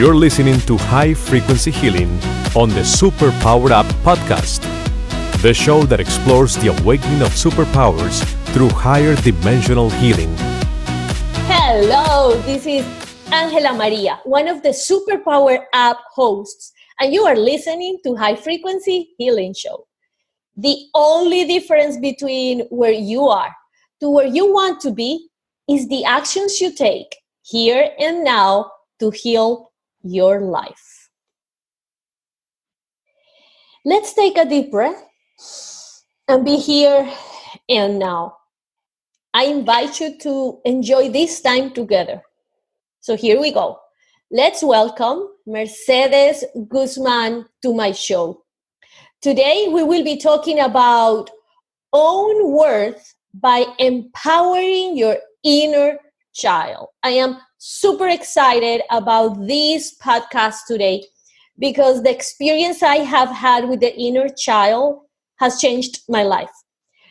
You're listening to High Frequency Healing on the Superpower Up podcast, the show that explores the awakening of superpowers through higher dimensional healing. Hello, this is AngelaMaría, one of the Superpower Up hosts, and you are listening to High Frequency Healing Show. The only difference between where you are to where you want to be is the actions you take here and now to heal your life. Let's take a deep breath and be here and now. I invite you to enjoy this time together. So here we go. Let's welcome Mercedes Guzman to my show. Today we will be talking about own worth by empowering your inner child. I am super excited about this podcast today because the experience I have had with the inner child has changed my life.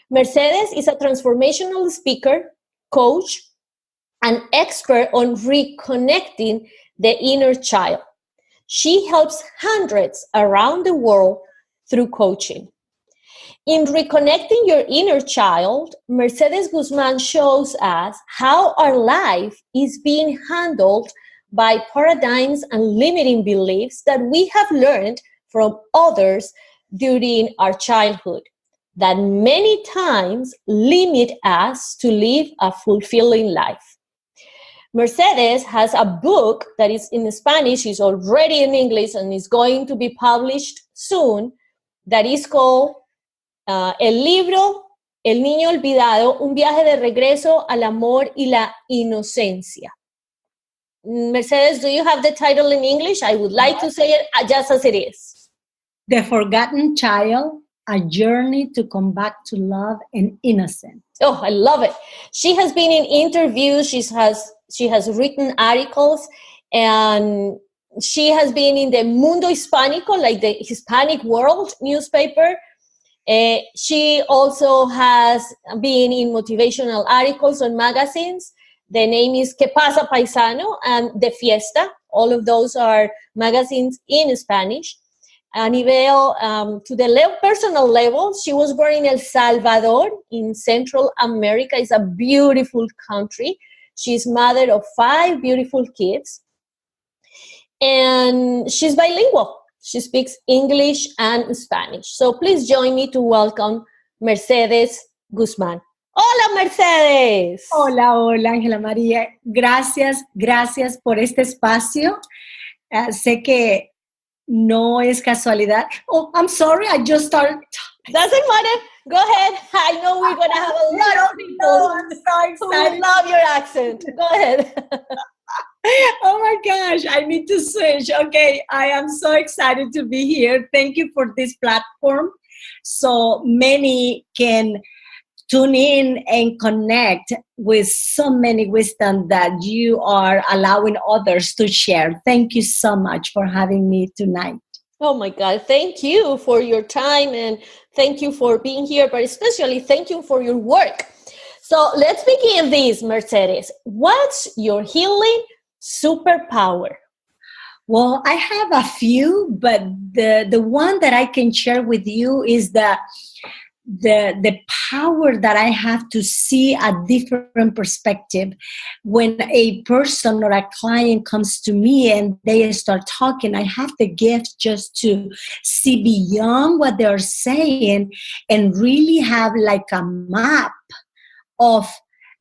Mercedes is a transformational speaker, coach, and expert on reconnecting the inner child. She helps hundreds around the world through coaching. In Reconnecting Your Inner Child, Mercedes Guzman shows us how our life is being handled by paradigms and limiting beliefs that we have learned from others during our childhood that many times limit us to live a fulfilling life. Mercedes has a book that is in Spanish, is already in English, and is going to be published soon, that is called El libro El Niño Olvidado, un viaje de regreso al amor y la inocencia. Mercedes, do you have the title in English? I would like to say it just as it is. The Forgotten Child, a journey to come back to love and innocence. Oh, I love it. She has been in interviews, she has written articles, and she has been in the Mundo Hispánico, like the Hispanic World newspaper. She also has been in motivational articles on magazines. The name is ¿Qué pasa, paisano? And De Fiesta. All of those are magazines in Spanish. A nivel, to the personal level, she was born in El Salvador in Central America. It's a beautiful country. She's mother of 5 beautiful kids. And she's bilingual. She speaks English and Spanish. So please join me to welcome Mercedes Guzman. Hola, Mercedes. Hola, hola, AngelaMaría. Gracias por este espacio. Sé que no es casualidad. Oh, I'm sorry, I just started. Doesn't matter. Go ahead. I know we're going to have a lot of people I'm so excited. who love your accent. Go ahead. Oh my gosh, I need to switch. Okay, I am so excited to be here. Thank you for this platform so many can tune in and connect with so many wisdom that you are allowing others to share. Thank you so much for having me tonight. Oh my God, thank you for your time and thank you for being here, but especially thank you for your work. So let's begin this, Mercedes. What's your healing superpower? Well, I have a few, but the one that I can share with you is the power that I have to see a different perspective. When a person or a client comes to me and they start talking, I have the gift just to see beyond what they're saying and really have like a map of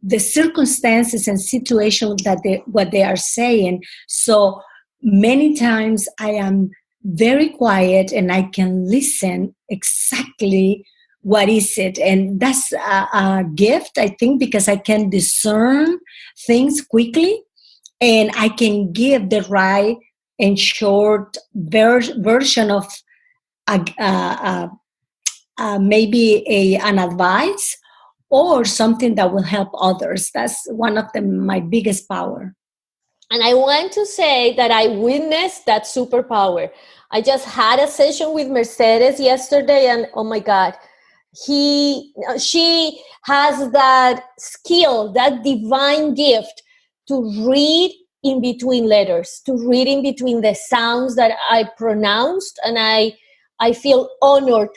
the circumstances and situations that what they are saying. So many times I am very quiet and I can listen exactly what is it. And that's a gift, I think, because I can discern things quickly and I can give the right and short version of maybe an advice or something that will help others. That's one of my biggest power. And I want to say that I witnessed that superpower. I just had a session with Mercedes yesterday, and oh my God, she has that skill, that divine gift to read in between letters, to read in between the sounds that I pronounced. And I feel honored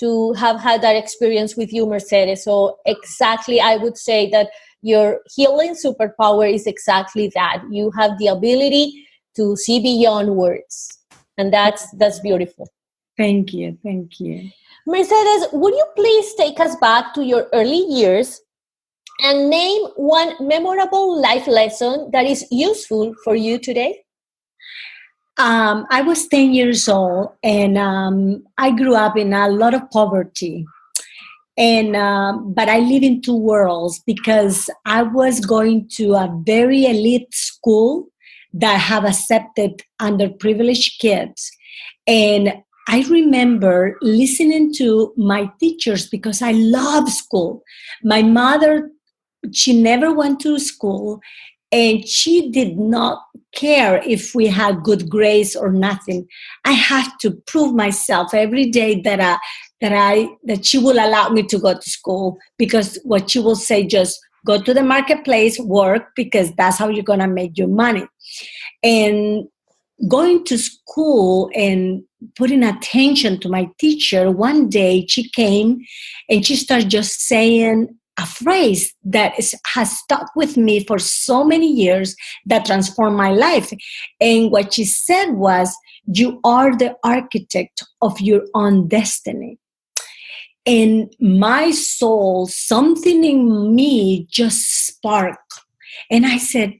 to have had that experience with you, Mercedes. So exactly, I would say that your healing superpower is exactly that. You have the ability to see beyond words. And that's beautiful. Thank you. Thank you. Mercedes, would you please take us back to your early years and name one memorable life lesson that is useful for you today? I was 10 years old, and I grew up in a lot of poverty. And but I live in two worlds, because I was going to a very elite school that have accepted underprivileged kids. And I remember listening to my teachers because I love school. My mother, she never went to school, and she did not care if we had good grades or nothing. I had to prove myself every day that she will allow me to go to school, because what she will say, just go to the marketplace, work, because that's how you're going to make your money. And going to school and putting attention to my teacher, one day she came and she started just saying a phrase that has stuck with me for so many years, that transformed my life. And what she said was, you are the architect of your own destiny. And my soul, something in me just sparked. And I said,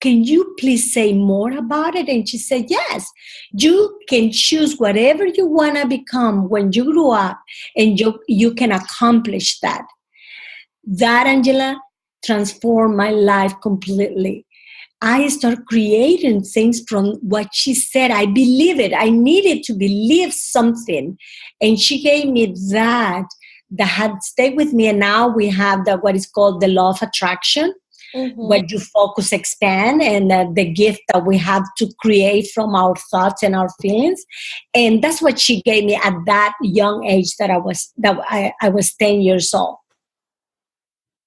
can you please say more about it? And she said, yes, you can choose whatever you want to become when you grow up, and you can accomplish that. That, Angela, transformed my life completely. I started creating things from what she said. I believe it. I needed to believe something. And she gave me that had stayed with me. And now we have what is called the law of attraction. Mm-hmm. Where you focus, expand, and the gift that we have to create from our thoughts and our feelings. And that's what she gave me at that young age that I was 10 years old.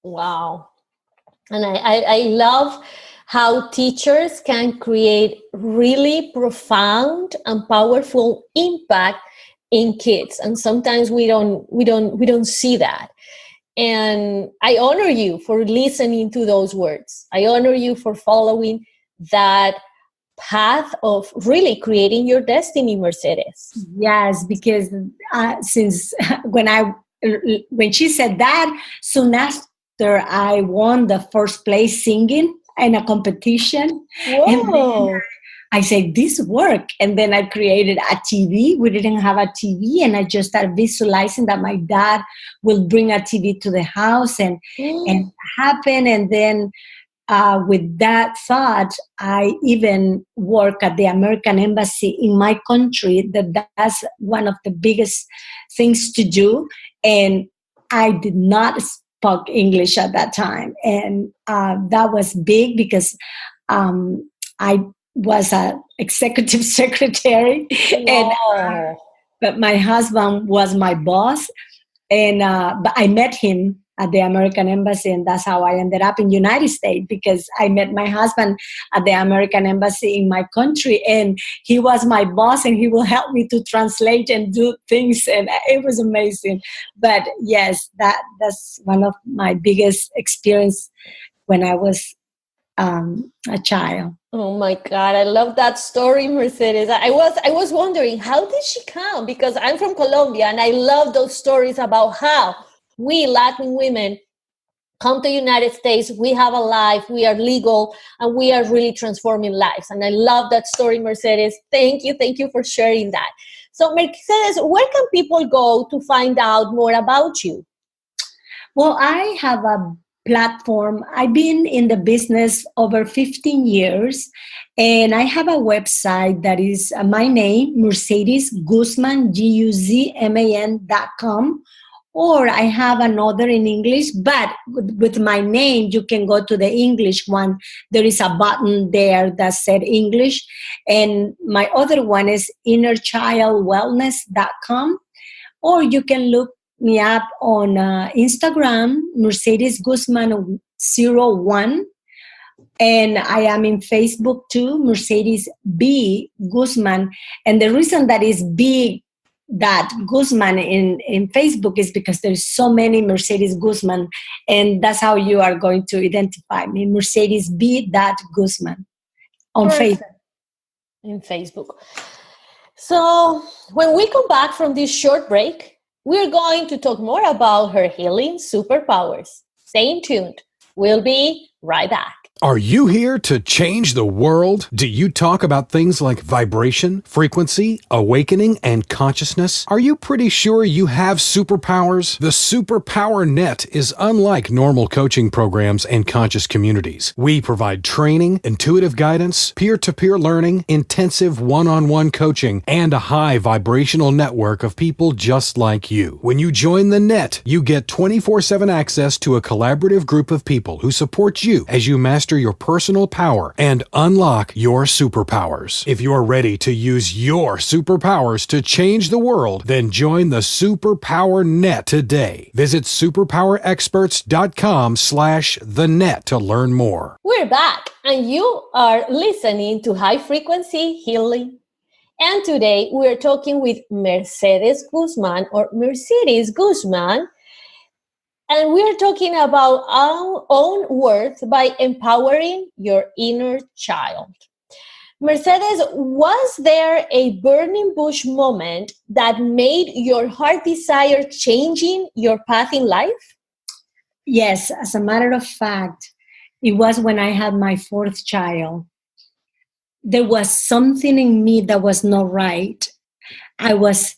Wow. And I love how teachers can create really profound and powerful impact in kids. And sometimes we don't see that. And I honor you for listening to those words. I honor you for following that path of really creating your destiny, Mercedes. Yes, because since when she said that, soon after I won the first place singing in a competition. Whoa. And then I said, this worked. And then I created a TV. We didn't have a TV. And I just started visualizing that my dad will bring a TV to the house and happen. And then with that thought, I even work at the American Embassy in my country. That's one of the biggest things to do. And I did not speak English at that time. And that was big, because I was an executive secretary. Wow. But my husband was my boss. And but I met him at the American Embassy, and that's how I ended up in the United States, because I met my husband at the American Embassy in my country, and he was my boss, and he will help me to translate and do things, and it was amazing. But yes, that's one of my biggest experience when I was a child. Oh my God, I love that story, Mercedes. I was wondering, how did she come? Because I'm from Colombia, and I love those stories about how we Latin women come to the United States, we have a life, we are legal, and we are really transforming lives. And I love that story, Mercedes. Thank you for sharing that. So Mercedes, where can people go to find out more about you? Well, I have a platform. I've been in the business over 15 years, and I have a website that is my name, Mercedes Guzman, GUZMAN.com. Or I have another in English, but with my name, you can go to the English one. There is a button there that said English. And my other one is innerchildwellness.com. Or you can look me up on Instagram, Mercedes Guzman 01. And I am in Facebook too, Mercedes B. Guzman. And the reason that is B. that Guzman in Facebook is because there's so many Mercedes Guzman, and that's how you are going to identify me, Mercedes B. Guzman on Facebook. In Facebook. So when we come back from this short break, we're going to talk more about her healing superpowers. Stay tuned. We'll be right back. Are you here to change the world? Do you talk about things like vibration, frequency, awakening, and consciousness? Are you pretty sure you have superpowers? The Superpower Net is unlike normal coaching programs and conscious communities. We provide training, intuitive guidance, peer-to-peer learning, intensive one-on-one coaching, and a high vibrational network of people just like you. When you join the net, you get 24/7 access to a collaborative group of people who support you as you master your personal power and unlock your superpowers. If you're ready to use your superpowers to change the world, then join the Superpower Net today. Visit superpowerexperts.com/thenet to learn more. We're back, and you are listening to High Frequency Healing. And today we're talking with Mercedes Guzman, and we're talking about our own worth by empowering your inner child. Mercedes, was there a burning bush moment that made your heart desire changing your path in life? Yes, as a matter of fact, it was when I had my fourth child. There was something in me that was not right. I was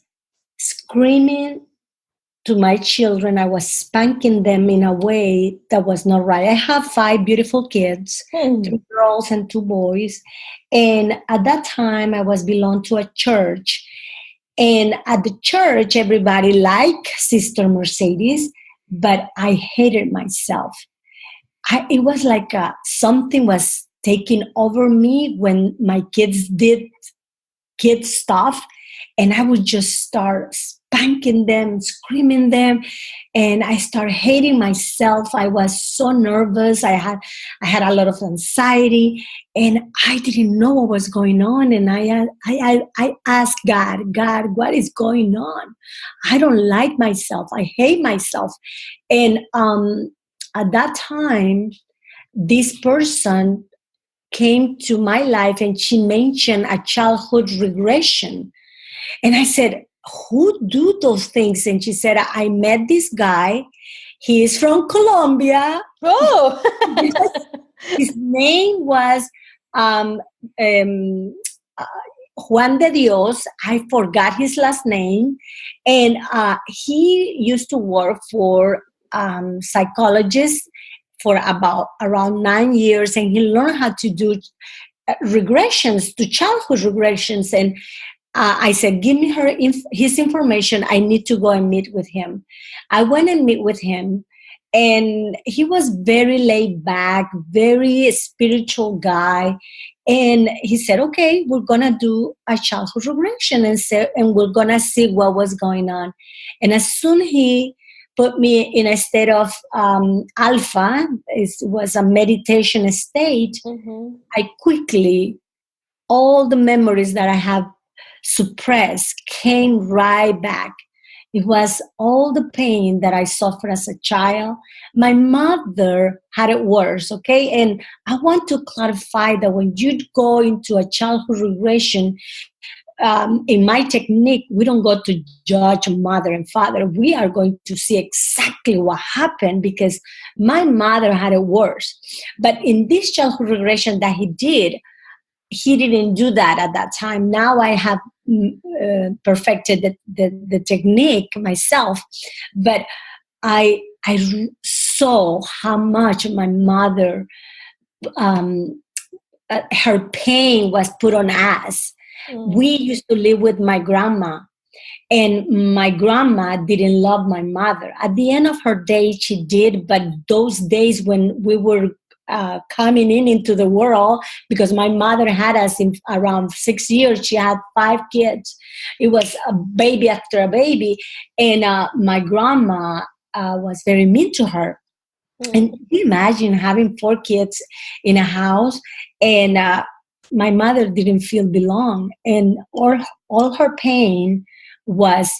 screaming to my children. I was spanking them in a way that was not right. I have 5 beautiful kids, 2 girls and 2 boys. And at that time, I was belonged to a church. And at the church, everybody liked Sister Mercedes, but I hated myself. It was like something was taking over me when my kids did kid stuff. And I would just start spanking them, screaming them, and I started hating myself. I was so nervous. I had a lot of anxiety, and I didn't know what was going on. And I asked God, what is going on? I don't like myself. I hate myself. And at that time, this person came to my life, and she mentioned a childhood regression. And I said, who do those things? And she said, I met this guy. He is from Colombia. Oh, his name was Juan de Dios. I forgot his last name. And he used to work for psychologists for around 9 years. And he learned how to do regressions, to childhood regressions. And I said, give me his information. I need to go and meet with him. I went and meet with him, and he was very laid back, very spiritual guy. And he said, okay, we're going to do a childhood regression and we're going to see what was going on. And as soon he put me in a state of alpha, it was a meditation state, I quickly, all the memories that I have suppressed came right back. It was all the pain that I suffered as a child. My mother had it worse, okay? And I want to clarify that when you go into a childhood regression, in my technique, we don't go to judge mother and father. We are going to see exactly what happened because my mother had it worse. But in this childhood regression that he didn't do that at that time. Now I have perfected the technique myself, but I saw how much my mother, her pain was put on us. We used to live with my grandma, and my grandma didn't love my mother. At the end of her days, she did, but those days when we were coming into the world, because my mother had us in around 6 years. She had 5 kids. It was a baby after a baby. And my grandma was very mean to her. And can you imagine having 4 kids in a house, and my mother didn't feel belong, and all her pain was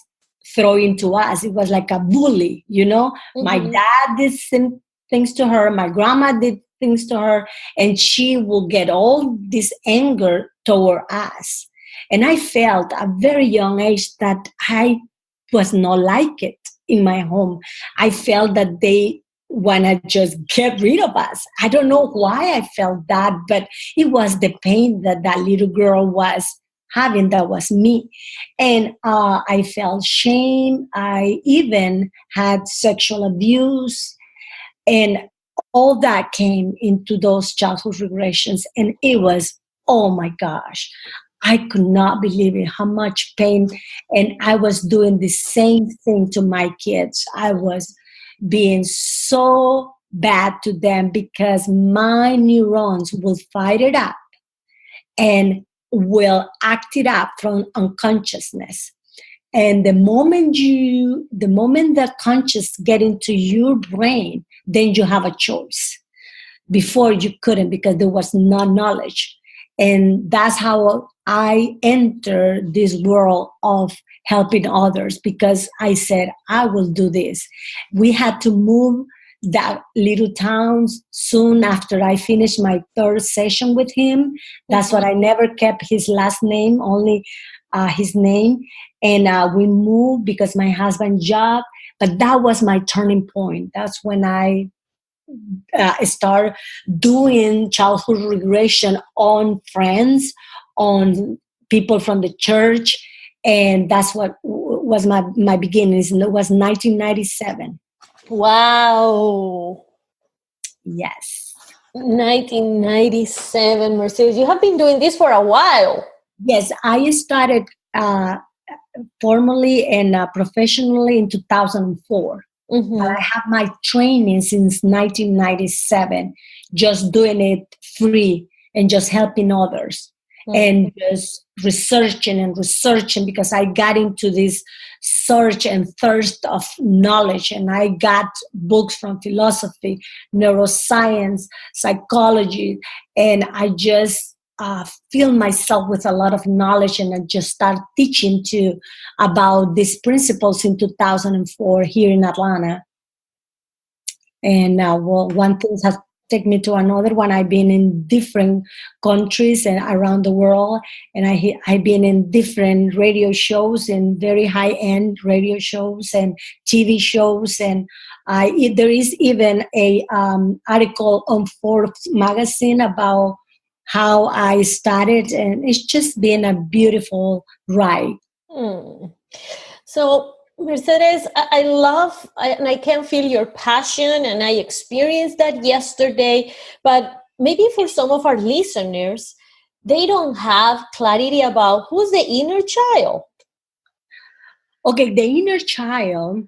thrown to us. It was like a bully, you know. Mm-hmm. My dad did some things to her, my grandma did things to her, and she will get all this anger toward us. And I felt at a very young age that I was not like it in my home. I felt that they want to just get rid of us. I don't know why I felt that, but it was the pain that that little girl was having. That was me. And I felt shame. I even had sexual abuse, and all that came into those childhood regressions. And it was, oh my gosh, I could not believe it, how much pain. And I was doing the same thing to my kids. I was being so bad to them because my neurons will fight it up and will act it up from unconsciousness. And the moment the conscious get into your brain, then you have a choice. Before you couldn't, because there was no knowledge. And that's how I entered this world of helping others, because I said, I will do this. We had to move that little town soon after I finished my 3rd session with him. That's what I never kept his last name, only his name. And we moved because my husband's job. But that was my turning point. That's when I start doing childhood regression on friends, on people from the church. And that's what was my beginnings. And it was 1997. Wow. Yes. 1997, Mercedes. You have been doing this for a while. Yes, I started formally and professionally in 2004. Mm-hmm. But I have my training since 1997, just doing it free and just helping others. Mm-hmm. And just researching because I got into this search and thirst of knowledge, and I got books from philosophy, neuroscience, psychology, and I just filled myself with a lot of knowledge, and I just started teaching about these principles in 2004 here in Atlanta. And one thing has taken me to another one. I've been in different countries and around the world, and I've been in different radio shows, and very high-end radio shows and TV shows, and there is even a article on Forbes magazine about how I started, and it's just been a beautiful ride. So, Mercedes, I love, and I can feel your passion, and I experienced that yesterday, but maybe for some of our listeners, they don't have clarity about who's the inner child. Okay, the inner child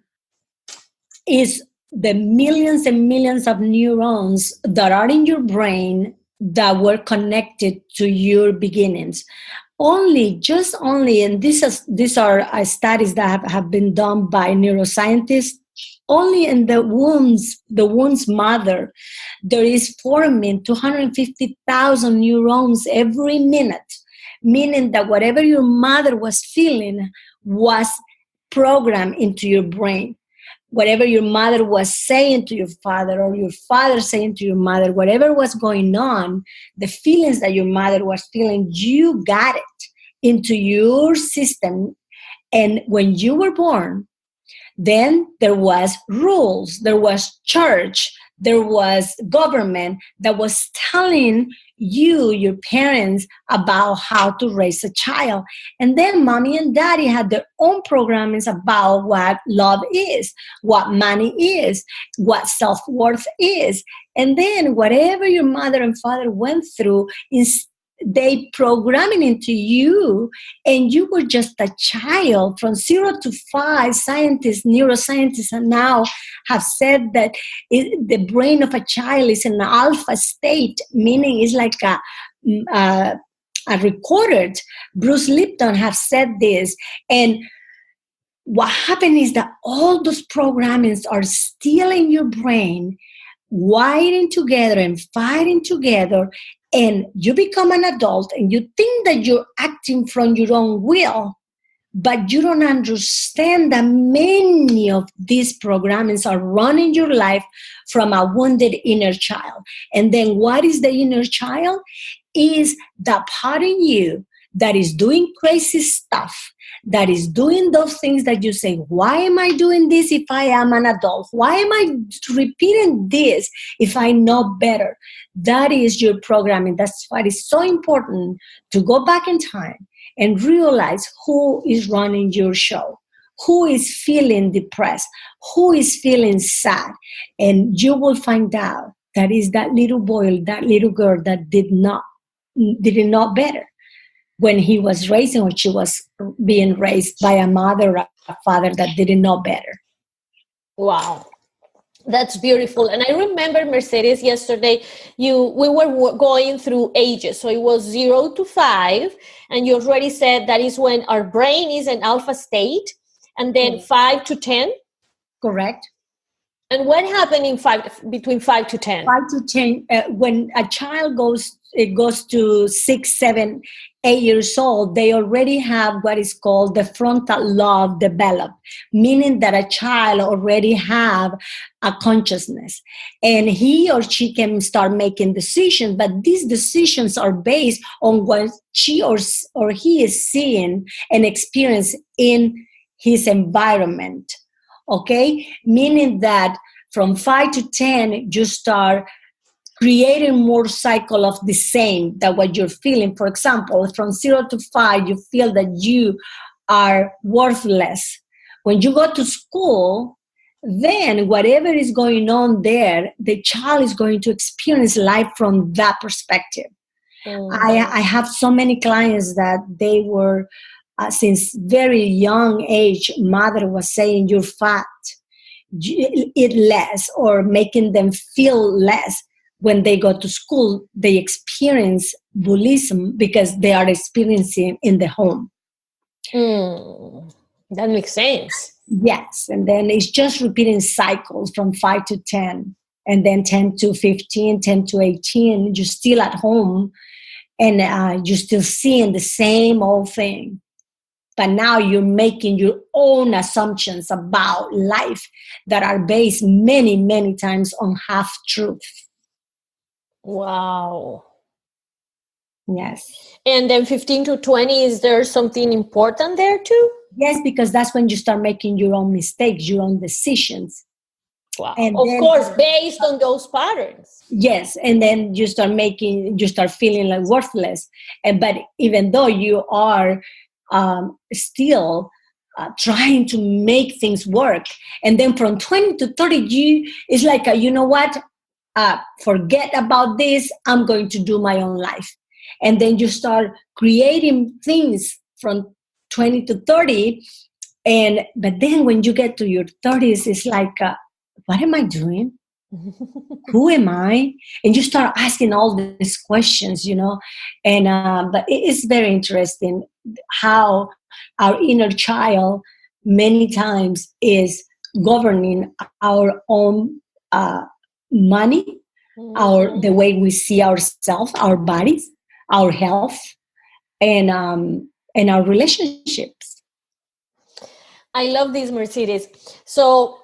is the millions and millions of neurons that are in your brain that were connected to your beginnings. And these are studies that have been done by neuroscientists. Only in the womb's mother, there is forming 250,000 neurons every minute, meaning that whatever your mother was feeling was programmed into your brain. Whatever your mother was saying to your father, or your father saying to your mother, whatever was going on, the feelings that your mother was feeling, you got it into your system. And when you were born, then there was rules, there was church, there was government that was telling you, your parents, about how to raise a child. And then mommy and daddy had their own programs about what love is, what money is, what self-worth is. And then whatever your mother and father went through, they programming into you, and you were just a child from 0 to 5. Neuroscientists now have said that the brain of a child is in an alpha state, meaning it's like a recorded. Bruce Lipton have said this. And what happened is that all those programmings are still in your brain, fighting together and fighting together, and you become an adult and you think that you're acting from your own will, but you don't understand that many of these programmings are running your life from a wounded inner child. And then what is the inner child? Is that part in you that is doing crazy stuff, that is doing those things that you say, why am I doing this if I am an adult? Why am I repeating this if I know better? That is your programming. That's why it's so important to go back in time and realize who is running your show, who is feeling depressed, who is feeling sad. And you will find out that is that little boy or that little girl that didn't know better when he was raising or she was being raised by a mother or a father that didn't know better. Wow. That's beautiful. And I remember, Mercedes, yesterday, we were going through ages. So it was 0 to 5. And you already said that is when our brain is in alpha state. And then 5 to 10. Correct. And what happened between 5 to 10? 5 to 10, when a child goes to 6, 7, 8 years old, they already have what is called the frontal lobe developed, meaning that a child already have a consciousness, and he or she can start making decisions. But these decisions are based on what she or he is seeing and experiencing in his environment. Okay, meaning that from 5 to 10, you start creating more cycle of the same than what you're feeling. For example, from 0 to 5, you feel that you are worthless. When you go to school, then whatever is going on there, the child is going to experience life from that perspective. I have so many clients that they were, since very young age, mother was saying, you're fat, eat less, or making them feel less. When they go to school, they experience bullying because they are experiencing in the home. That makes sense. Yes, and then it's just repeating cycles from 5 to 10, and then 10 to 15, 10 to 18. You're still at home, and you're still seeing the same old thing. But now you're making your own assumptions about life that are based many, many times on half-truth. Wow. Yes. And then 15 to 20, is there something important there too? Yes, because that's when you start making your own mistakes, your own decisions. Wow. And of course, based on those patterns. Yes, and then you start feeling like worthless. But even though you are still trying to make things work, and then from 20 to 30, it's like, you know what? Forget about this. I'm going to do my own life. And then you start creating things from 20 to 30. But then when you get to your 30s, it's like, what am I doing? Who am I? And you start asking all these questions, but it is very interesting how our inner child many times is governing our own money, the way we see ourselves, our bodies, our health, and our relationships. I love this, Mercedes. So,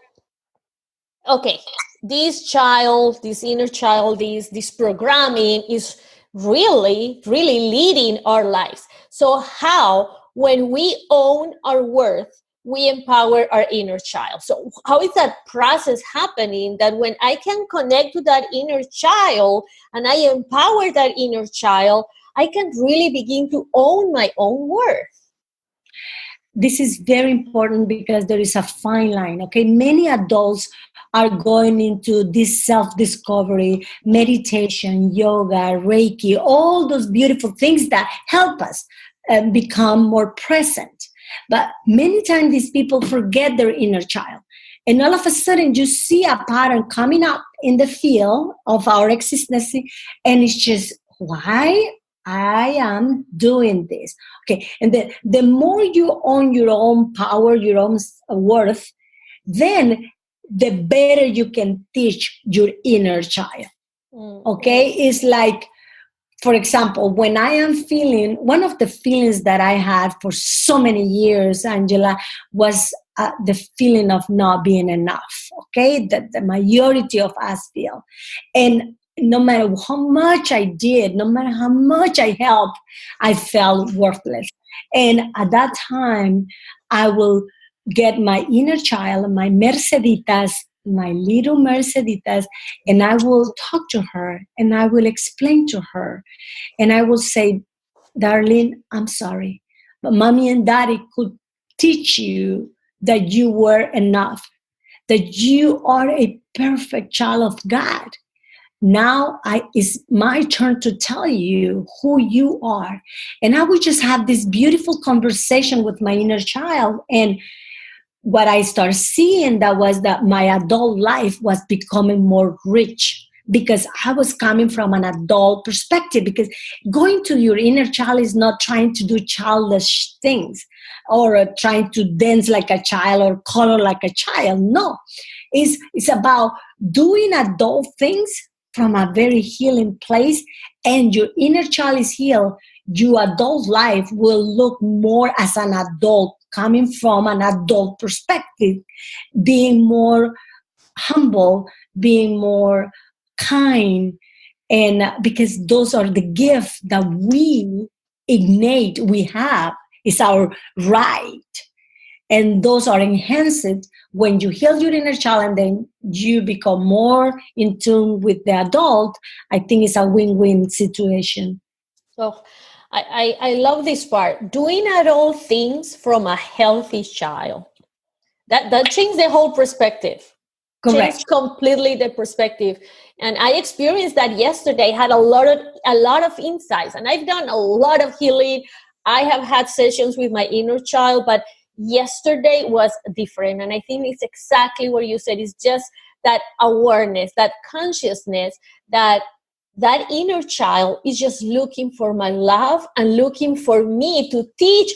okay, this inner child, this programming is really, really leading our lives. So how, when we own our worth, we empower our inner child? So how is that process happening, that when I can connect to that inner child and I empower that inner child, I can really begin to own my own worth? This is very important because there is a fine line, okay? Many adults are going into this self-discovery, meditation, yoga, Reiki, all those beautiful things that help us become more present. But many times these people forget their inner child. And all of a sudden you see a pattern coming up in the field of our existence, and it's just, why I am doing this? Okay, and the more you own your own power, your own worth, then the better you can teach your inner child. Okay? It's like, for example, when I am feeling, one of the feelings that I had for so many years, Angela, was the feeling of not being enough, okay? That the majority of us feel. And no matter how much I did, no matter how much I helped, I felt worthless. And at that time, I will get my inner child, my Merceditas, my little Merceditas, and I will talk to her and I will explain to her. And I will say, darling, I'm sorry, but mommy and daddy could teach you that you were enough, that you are a perfect child of God. Now it's my turn to tell you who you are. And I would just have this beautiful conversation with my inner child. And what I started seeing that my adult life was becoming more rich, because I was coming from an adult perspective. Because going to your inner child is not trying to do childish things or trying to dance like a child or color like a child. No, it's about doing adult things from a very healing place, and your inner child is healed. Your adult life will look more as an adult, coming from an adult perspective, being more humble, being more kind, and because those are the gifts that we have. It's our right. And those are enhanced when you heal your inner child and then you become more in tune with the adult. I think it's a win-win situation. So I love this part. Doing adult things from a healthy child. That changed the whole perspective. Correct. Changed completely the perspective. And I experienced that yesterday. Had a lot of insights. And I've done a lot of healing. I have had sessions with my inner child, but yesterday was different. And I think it's exactly what you said. It's just that awareness, that consciousness, that inner child is just looking for my love and looking for me to teach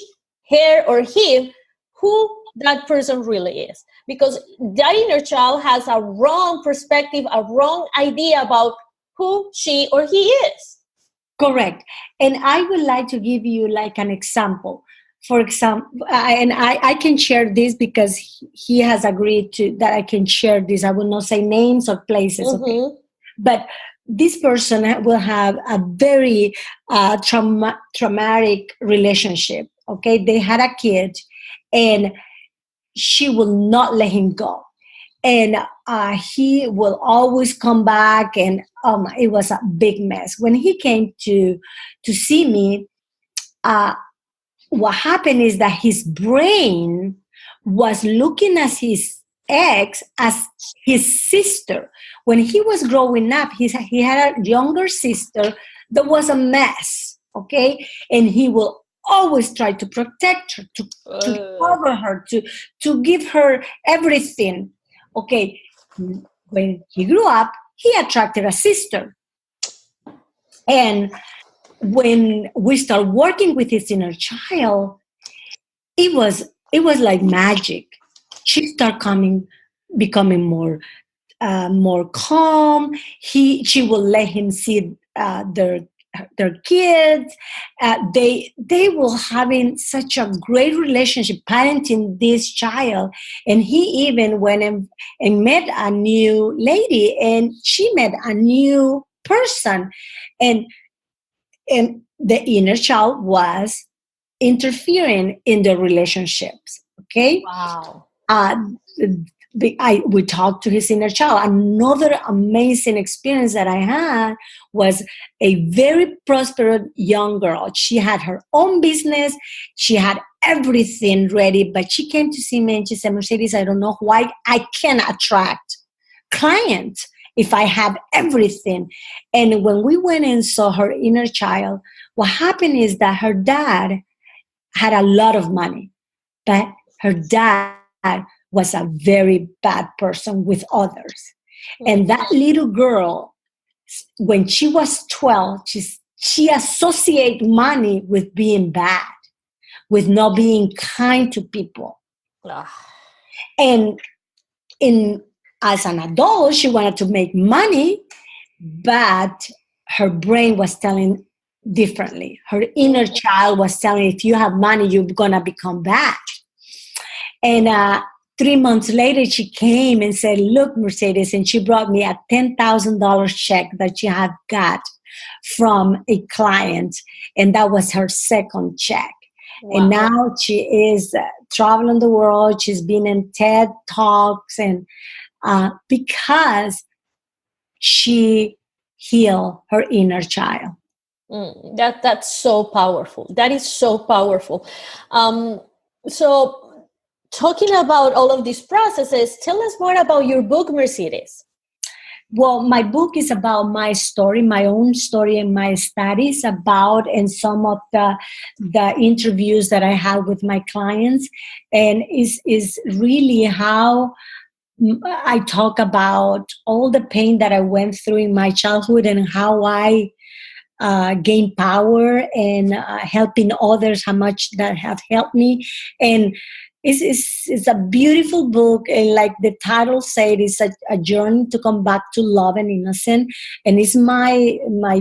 her or him who that person really is. Because that inner child has a wrong perspective, a wrong idea about who she or he is. Correct. And I would like to give you like an example. For example, I can share this because he has agreed to that I can share this. I will not say names or places, okay? But this person will have a very traumatic relationship, okay? They had a kid, and she will not let him go. And he will always come back, and it was a big mess. When he came to see me, what happened is that his brain was looking at his ex as his sister. When he was growing up, he had a younger sister that was a mess, okay? And he will always try to protect her, to cover her, to give her everything, okay? When he grew up, he attracted a sister. And when we start working with his inner child, it was like magic. She started becoming more calm. She will let him see their kids. They will having such a great relationship parenting this child. And he even went and met a new lady, and she met a new person, and the inner child was interfering in the relationships. Okay. Wow. We talked to his inner child. Another amazing experience that I had was a very prosperous young girl. She had her own business. She had everything ready, but she came to see me and she said, Mercedes, I don't know why I can attract clients if I have everything. And when we went and saw her inner child, what happened is that her dad had a lot of money, but her dad was a very bad person with others. And that little girl, when she was 12, she associated money with being bad, with not being kind to people. And as an adult, she wanted to make money, but her brain was telling differently. Her inner child was telling, if you have money, you're going to become bad. And 3 months later, she came and said, look, Mercedes, and she brought me a $10,000 check that she had got from a client. And that was her second check. Wow. And now she is traveling the world. She's been in TED Talks, and because she healed her inner child. That's so powerful. That is so powerful. So talking about all of these processes, tell us more about your book, Mercedes. Well, my book is about my story, my own story, and my studies about, and some of the interviews that I had with my clients, and is really how I talk about all the pain that I went through in my childhood and how I gain power and helping others, how much that have helped me. And it's a beautiful book, and like the title said, it's a journey to come back to love and innocence. And it's my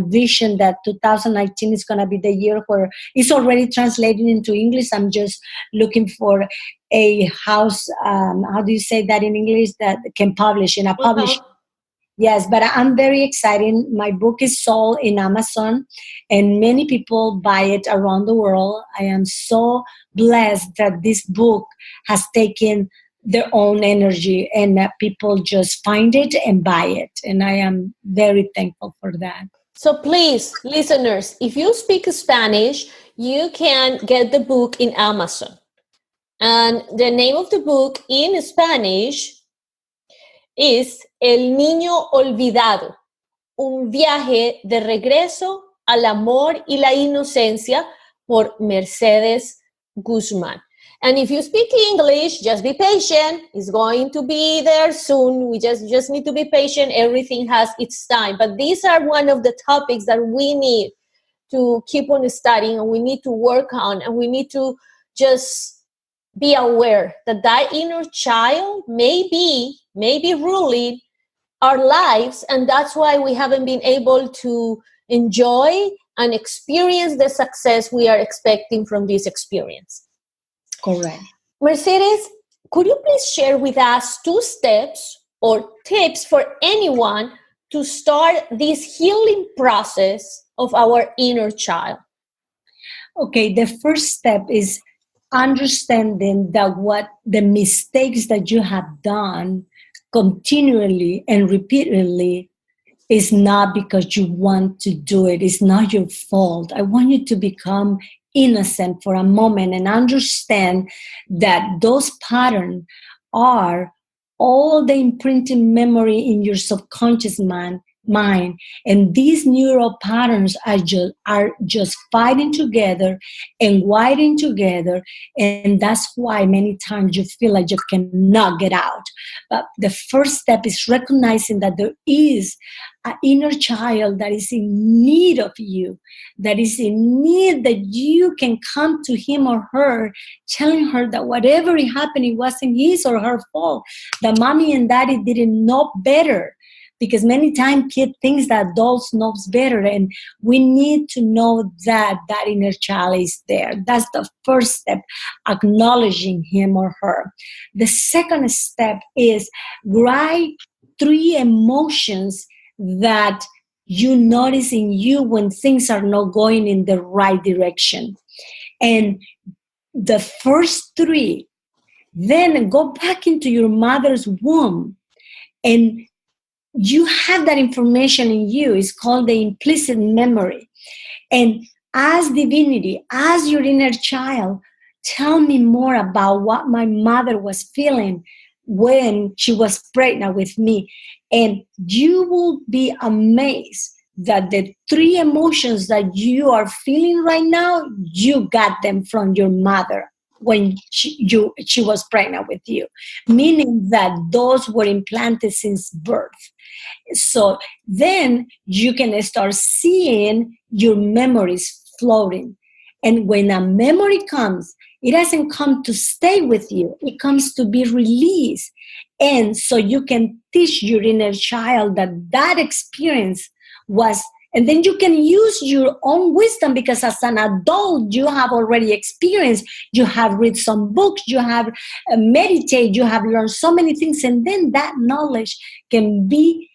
vision that 2019 is going to be the year where it's already translated into English. I'm just looking for a house, how do you say that in English, that can publish in a publish. Yes, but I'm very excited. My book is sold in Amazon, and many people buy it around the world. I am so blessed that this book has taken their own energy, and that people just find it and buy it. And I am very thankful for that. So please, listeners, if you speak Spanish, you can get the book in Amazon. And the name of the book in Spanish is El Niño Olvidado, un viaje de regreso al amor y la inocencia, por Mercedes Guzman. And if you speak English, just be patient. It's going to be there soon. We just need to be patient. Everything has its time. But these are one of the topics that we need to keep on studying, and we need to work on, and we need to just be aware that inner child may be ruling our lives, and that's why we haven't been able to enjoy and experience the success we are expecting from this experience. Correct. Mercedes, could you please share with us 2 steps or tips for anyone to start this healing process of our inner child? Okay, the first step is understanding that what the mistakes that you have done continually and repeatedly is not because you want to do it. It's not your fault. I want you to become innocent for a moment and understand that those patterns are all the imprinting memory in your subconscious mind. And these neural patterns are just fighting together and wiring together, and that's why many times you feel like you cannot get out. But the first step is recognizing that there is an inner child that is in need of you, that is in need that you can come to him or her, telling her that whatever happened, it wasn't his or her fault, that mommy and daddy didn't know better. Because many times kids think that adults know better, and we need to know that inner child is there. That's the first step, acknowledging him or her. The second step is write 3 emotions that you notice in you when things are not going in the right direction. And the first 3, then go back into your mother's womb, and you have that information in you. It's called the implicit memory. And as divinity, as your inner child, tell me more about what my mother was feeling when she was pregnant with me. And you will be amazed that the 3 emotions that you are feeling right now, you got them from your mother when she was pregnant with you, meaning that those were implanted since birth. So then you can start seeing your memories floating. And when a memory comes, it doesn't come to stay with you. It comes to be released. And so you can teach your inner child that experience was, and then you can use your own wisdom, because as an adult, you have already experienced, you have read some books, you have meditated, you have learned so many things, and then that knowledge can be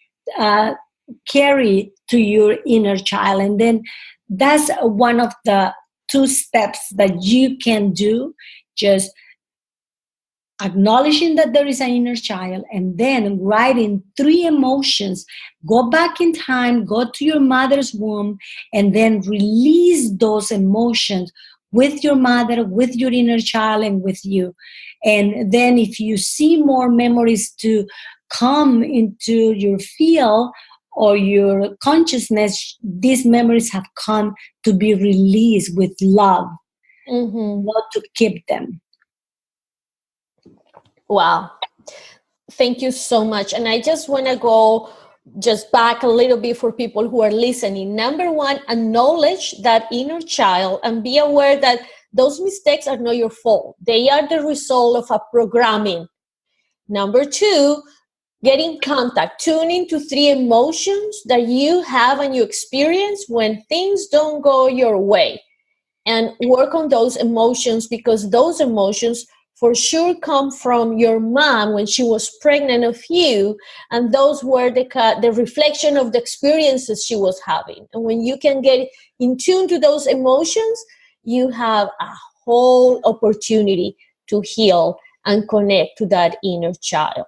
carried to your inner child. And then that's one of the 2 steps that you can do, just acknowledging that there is an inner child, and then writing 3 emotions. Go back in time, go to your mother's womb, and then release those emotions with your mother, with your inner child, and with you. And then if you see more memories to come into your field or your consciousness, these memories have come to be released with love, not to keep them. Wow. Thank you so much. And I just want to go just back a little bit for people who are listening. Number 1, acknowledge that inner child and be aware that those mistakes are not your fault. They are the result of a programming. Number 2, get in contact. Tune into 3 emotions that you have and you experience when things don't go your way. And work on those emotions, because those emotions for sure come from your mom when she was pregnant of you, and those were the reflection of the experiences she was having. And when you can get in tune to those emotions, you have a whole opportunity to heal and connect to that inner child.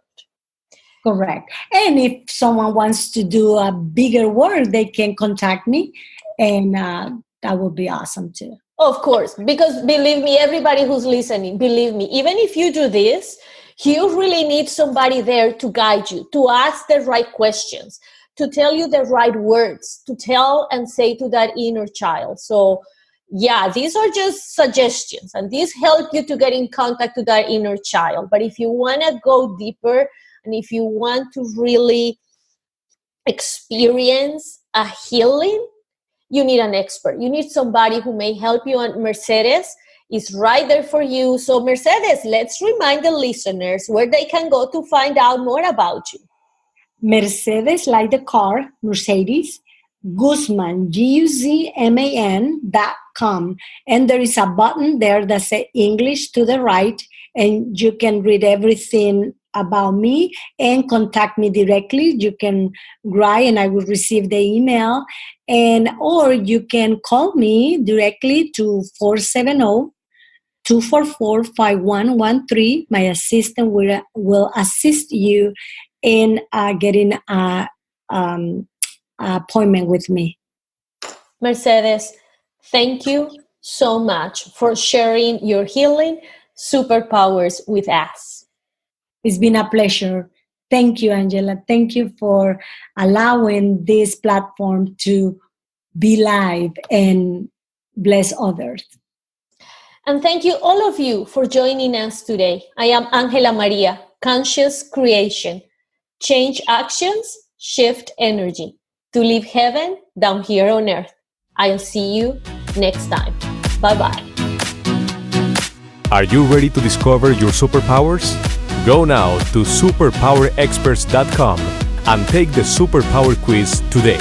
Correct. And if someone wants to do a bigger work, they can contact me, and that would be awesome too. Of course, because believe me, everybody who's listening, believe me, even if you do this, you really need somebody there to guide you, to ask the right questions, to tell you the right words, to tell and say to that inner child. So yeah, these are just suggestions, and these help you to get in contact to that inner child. But if you want to go deeper, and if you want to really experience a healing, you need an expert. You need somebody who may help you, and Mercedes is right there for you. So Mercedes, let's remind the listeners where they can go to find out more about you. Mercedes, like the car, Mercedes, Guzman, GUZMAN.com. And there is a button there that says English to the right, and you can read everything about me and contact me directly. You can write and I will receive the email, or you can call me directly to 470-244-5113. My assistant will assist you in getting an appointment with me. Mercedes, thank you so much for sharing your healing superpowers with us. It's been a pleasure. Thank you, Angela. Thank you for allowing this platform to be live and bless others. And thank you, all of you, for joining us today. I am AngelaMaría, Conscious Creation. Change actions, shift energy to live heaven down here on earth. I'll see you next time. Bye-bye. Are you ready to discover your superpowers? Go now to superpowerexperts.com and take the Superpower Quiz today.